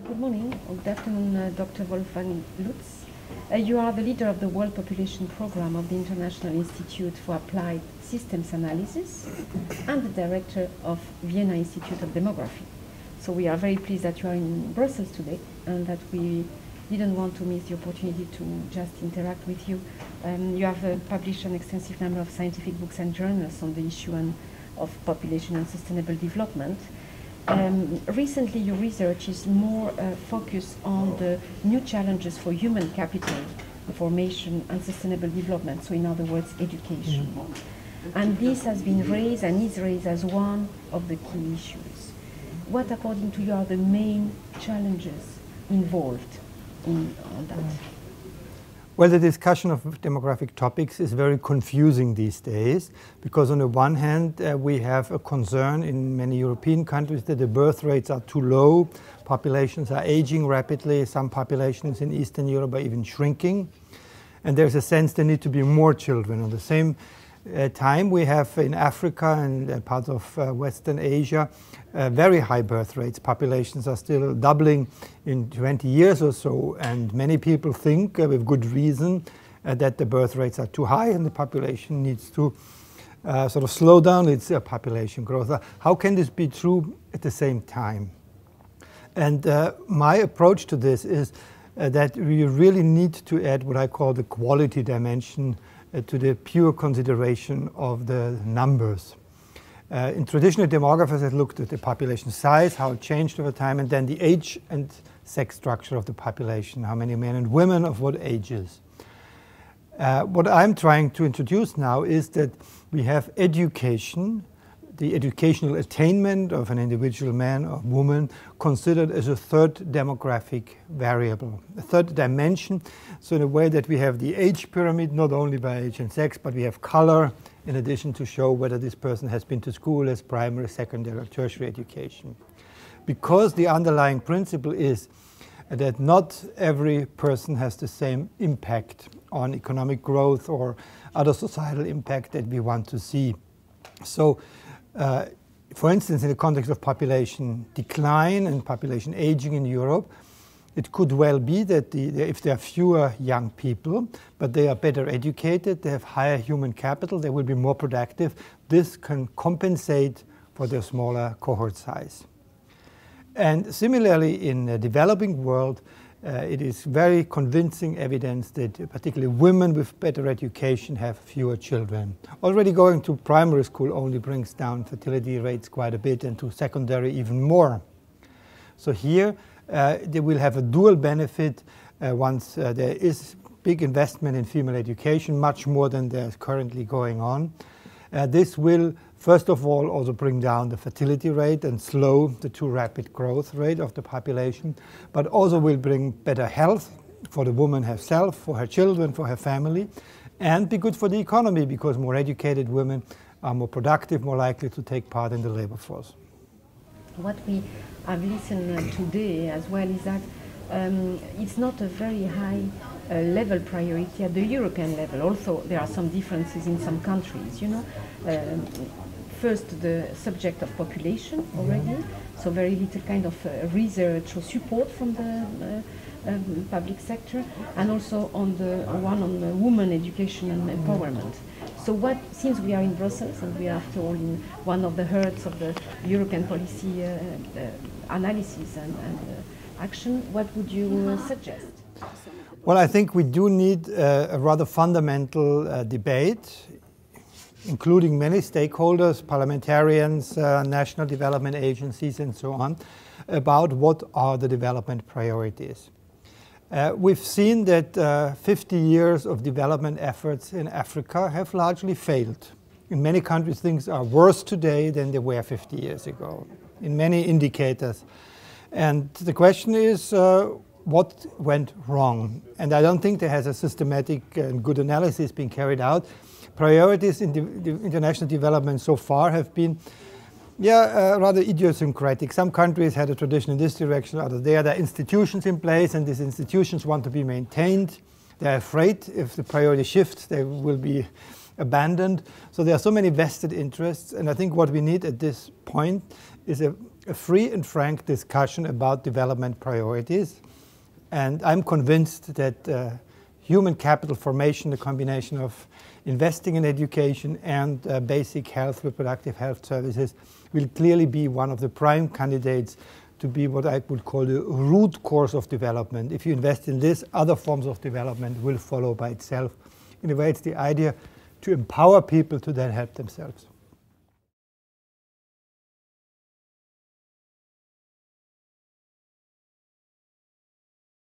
Good morning, or good afternoon, Dr. Wolfgang Lutz. You are the leader of the World Population Program of the International Institute for Applied Systems Analysis and the director of Vienna Institute of Demography. So we are very pleased that you are in Brussels today and that we didn't want to miss the opportunity to just interact with you. You have published an extensive number of scientific books and journals on the issue of population and sustainable development. Recently, your research is more focused on the new challenges for human capital, formation and sustainable development, so in other words, education. And this has been raised and is raised as one of the key issues. What, according to you, are the main challenges involved on that? Well, the discussion of demographic topics is very confusing these days because on the one hand we have a concern in many European countries that the birth rates are too low, populations are aging rapidly, some populations in Eastern Europe are even shrinking, and there's a sense there need to be more children. At the same time we have in Africa and parts of Western Asia very high birth rates. Populations are still doubling in 20 years or so, and many people think with good reason that the birth rates are too high and the population needs to sort of slow down its population growth. How can this be true at the same time? And my approach to this is that we really need to add what I call the quality dimension to the pure consideration of the numbers. In traditional demographers have looked at the population size, how it changed over time, and then the age and sex structure of the population, how many men and women of what ages. What I'm trying to introduce now is that we have education, the educational attainment of an individual man or woman, considered as a third demographic variable, a third dimension. So in a way that we have the age pyramid, not only by age and sex, but we have color, in addition to show whether this person has been to school as primary, secondary, or tertiary education. Because the underlying principle is that not every person has the same impact on economic growth or other societal impact that we want to see. So, for instance, in the context of population decline and population aging in Europe, it could well be that if there are fewer young people, but they are better educated, they have higher human capital, they will be more productive, this can compensate for their smaller cohort size. And similarly, in the developing world, it is very convincing evidence that particularly women with better education have fewer children. Already going to primary school only brings down fertility rates quite a bit, and to secondary even more. So here they will have a dual benefit once there is big investment in female education, much more than there's currently going on. This will, first of all, also bring down the fertility rate and slow the too rapid growth rate of the population, but also will bring better health for the woman herself, for her children, for her family, and be good for the economy because more educated women are more productive, more likely to take part in the labor force. What we have listened today as well is that it's not a very high level priority at the European level. Also, there are some differences in some countries, you know. First, the subject of population already, so very little kind of research or support from the public sector, and also on the one on the women education and empowerment. So what, since we are in Brussels and we are after all in one of the hearts of the European policy analysis and action, what would you suggest? Well, I think we do need a rather fundamental debate, including many stakeholders, parliamentarians, national development agencies and so on, about what are the development priorities. We've seen that 50 years of development efforts in Africa have largely failed. In many countries things are worse today than they were 50 years ago, in many indicators. And the question is, what went wrong? And I don't think there has a systematic and good analysis being carried out. Priorities in international development so far have been rather idiosyncratic. Some countries had a tradition in this direction, others there. There are institutions in place, and these institutions want to be maintained. They're afraid if the priority shifts, they will be abandoned. So there are so many vested interests, and I think what we need at this point is a a free and frank discussion about development priorities. And I'm convinced that human capital formation, the combination of investing in education and basic health, reproductive health services, will clearly be one of the prime candidates to be what I would call the root cause of development. If you invest in this, other forms of development will follow by itself. In a way, it's the idea to empower people to then help themselves.